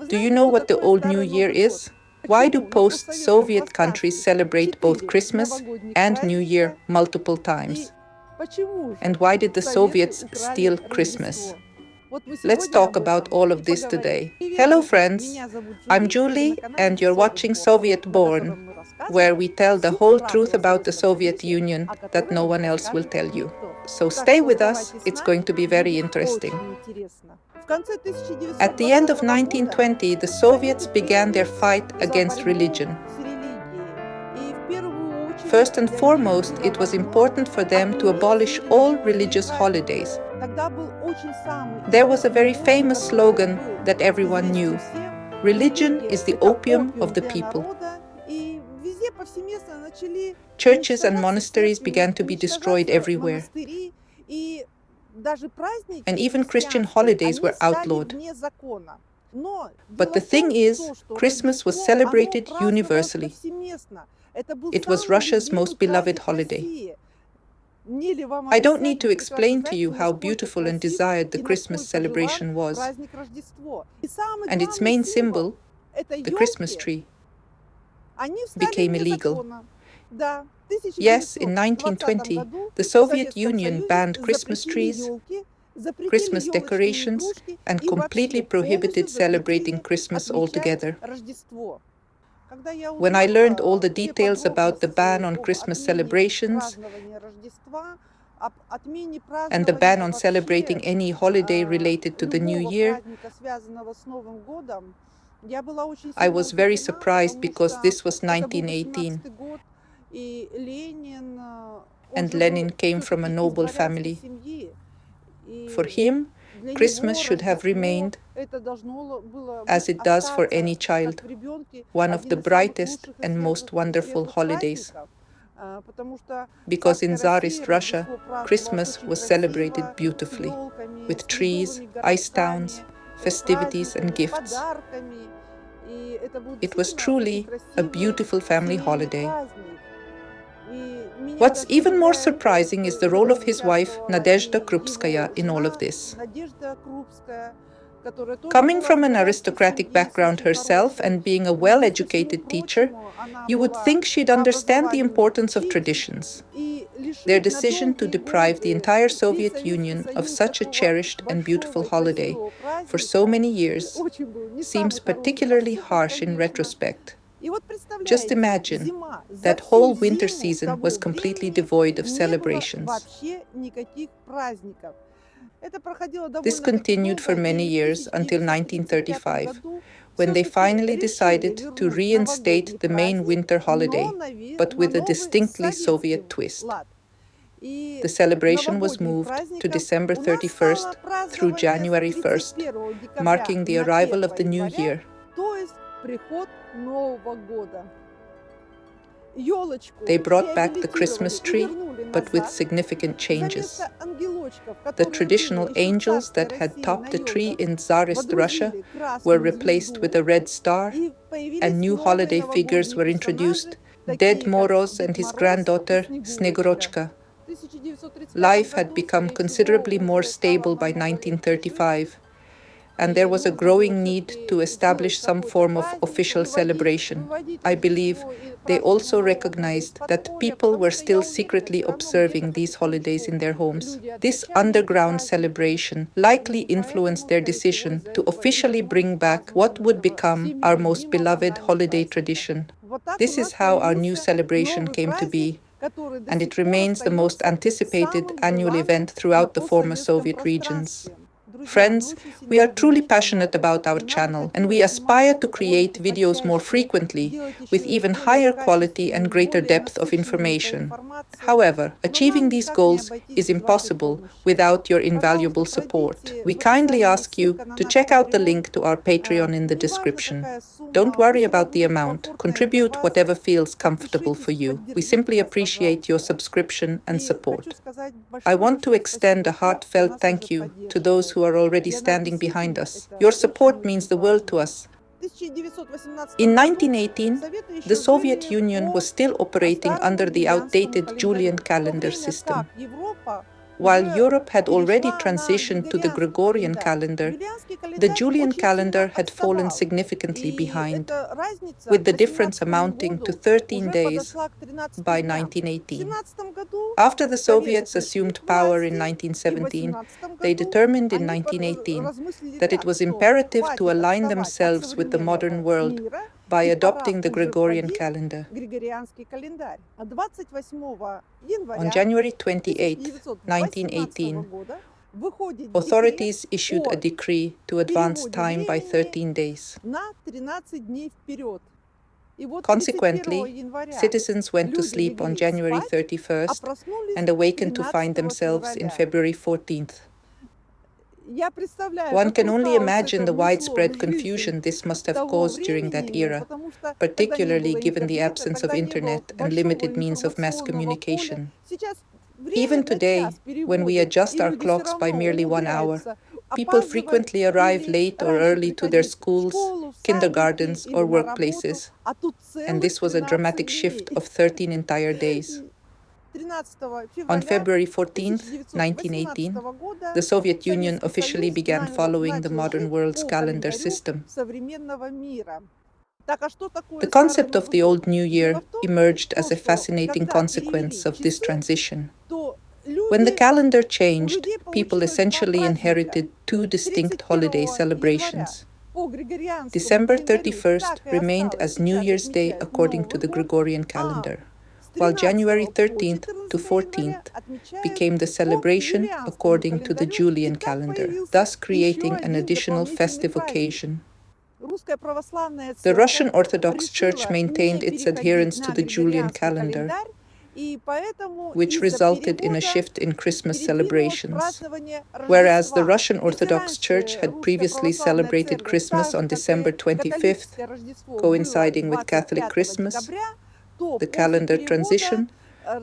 Do you know what the Old New Year is? Why do post-Soviet countries celebrate both Christmas and New Year multiple times? And why did the Soviets steal Christmas? Let's talk about all of this today. Hello friends, I'm Julie and you're watching Soviet Born, where we tell the whole truth about the Soviet Union that no one else will tell you. So stay with us, it's going to be very interesting. At the end of 1920, the Soviets began their fight against religion. First and foremost, it was important for them to abolish all religious holidays. There was a very famous slogan that everyone knew: religion is the opium of the people. Churches and monasteries began to be destroyed everywhere, and even Christian holidays were outlawed. But the thing is, Christmas was celebrated universally. It was Russia's most beloved holiday. I don't need to explain to you how beautiful and desired the Christmas celebration was, and its main symbol, the Christmas tree, became illegal. Yes, in 1920, the Soviet Union banned Christmas trees, Christmas decorations, and completely prohibited celebrating Christmas altogether. When I learned all the details about the ban on Christmas celebrations and the ban on celebrating any holiday related to the New Year, I was very surprised because this was 1918, and Lenin came from a noble family. For him, Christmas should have remained, as it does for any child, one of the brightest and most wonderful holidays. Because in Tsarist Russia, Christmas was celebrated beautifully, with trees, ice towns, festivities and gifts. It was truly a beautiful family holiday. What's even more surprising is the role of his wife, Nadezhda Krupskaya, in all of this. Coming from an aristocratic background herself and being a well-educated teacher, you would think she'd understand the importance of traditions. Their decision to deprive the entire Soviet Union of such a cherished and beautiful holiday for so many years seems particularly harsh in retrospect. Just imagine, that whole winter season was completely devoid of celebrations. This continued for many years until 1935, when they finally decided to reinstate the main winter holiday, but with a distinctly Soviet twist. The celebration was moved to December 31st through January 1st, marking the arrival of the new year. They brought back the Christmas tree, but with significant changes. The traditional angels that had topped the tree in Tsarist Russia were replaced with a red star, and new holiday figures were introduced: Ded Moroz and his granddaughter Snegurochka. Life had become considerably more stable by 1935, and there was a growing need to establish some form of official celebration. I believe they also recognized that people were still secretly observing these holidays in their homes. This underground celebration likely influenced their decision to officially bring back what would become our most beloved holiday tradition. This is how our new celebration came to be, and it remains the most anticipated annual event throughout the former Soviet regions. Friends, we are truly passionate about our channel, and we aspire to create videos more frequently, with even higher quality and greater depth of information. However, achieving these goals is impossible without your invaluable support. We kindly ask you to check out the link to our Patreon in the description. Don't worry about the amount. Contribute whatever feels comfortable for you. We simply appreciate your subscription and support. I want to extend a heartfelt thank you to those who are already standing behind us. Your support means the world to us. In 1918, the Soviet Union was still operating under the outdated Julian calendar system. While Europe had already transitioned to the Gregorian calendar, the Julian calendar had fallen significantly behind, with the difference amounting to 13 days by 1918. After the Soviets assumed power in 1917, they determined in 1918 that it was imperative to align themselves with the modern world by adopting the Gregorian calendar. On January 28, 1918, authorities issued a decree to advance time by 13 days. Consequently, citizens went to sleep on January 31st and awakened to find themselves in February 14th. One can only imagine the widespread confusion this must have caused during that era, particularly given the absence of internet and limited means of mass communication. Even today, when we adjust our clocks by merely 1 hour, people frequently arrive late or early to their schools, kindergartens, or workplaces, and this was a dramatic shift of 13 entire days. On February 14, 1918, the Soviet Union officially began following the modern world's calendar system. The concept of the Old New Year emerged as a fascinating consequence of this transition. When the calendar changed, people essentially inherited two distinct holiday celebrations. December 31st remained as New Year's Day according to the Gregorian calendar, while January 13th to 14th became the celebration according to the Julian calendar, thus creating an additional festive occasion. The Russian Orthodox Church maintained its adherence to the Julian calendar, which resulted in a shift in Christmas celebrations. Whereas the Russian Orthodox Church had previously celebrated Christmas on December 25th, coinciding with Catholic Christmas, the calendar transition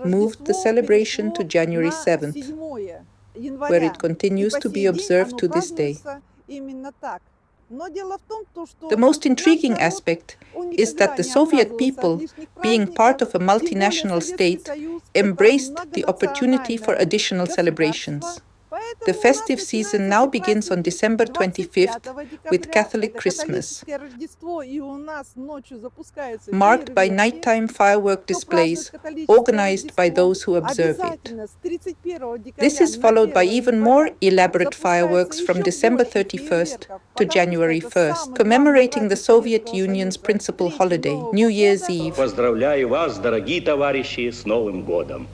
moved the celebration to January 7th, where it continues to be observed to this day. The most intriguing aspect is that the Soviet people, being part of a multinational state, embraced the opportunity for additional celebrations. The festive season now begins on December 25th with Catholic Christmas, marked by nighttime firework displays organized by those who observe it. This is followed by even more elaborate fireworks from December 31st to January 1st, commemorating the Soviet Union's principal holiday, New Year's Eve. Поздравляю вас, дорогие товарищи, с Новым годом!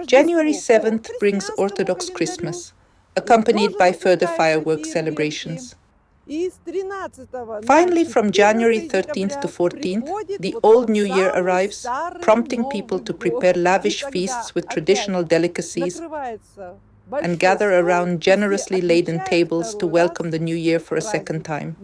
January 7th brings Orthodox Christmas, accompanied by further fireworks celebrations. Finally, from January 13th to 14th, the Old New Year arrives, prompting people to prepare lavish feasts with traditional delicacies and gather around generously laden tables to welcome the New Year for a second time.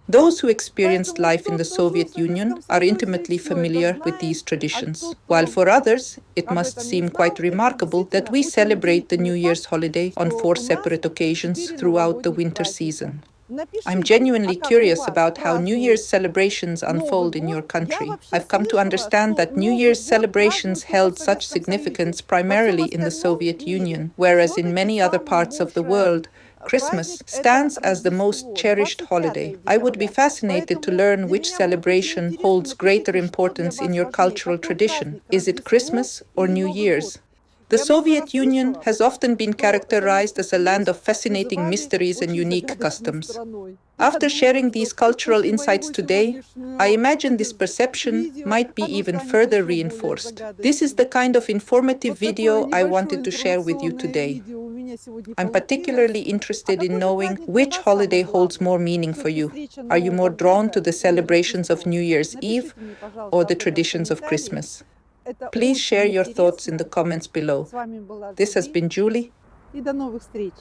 Those who experienced life in the Soviet Union are intimately familiar with these traditions, while for others, it must seem quite remarkable that we celebrate the New Year's holiday on 4 separate occasions throughout the winter season. I'm genuinely curious about how New Year's celebrations unfold in your country. I've come to understand that New Year's celebrations held such significance primarily in the Soviet Union, whereas in many other parts of the world, Christmas stands as the most cherished holiday. I would be fascinated to learn which celebration holds greater importance in your cultural tradition. Is it Christmas or New Year's? The Soviet Union has often been characterized as a land of fascinating mysteries and unique customs. After sharing these cultural insights today, I imagine this perception might be even further reinforced. This is the kind of informative video I wanted to share with you today. I'm particularly interested in knowing which holiday holds more meaning for you. Are you more drawn to the celebrations of New Year's Eve or the traditions of Christmas? Please share your thoughts in the comments below. This has been Julie. И до новых встреч!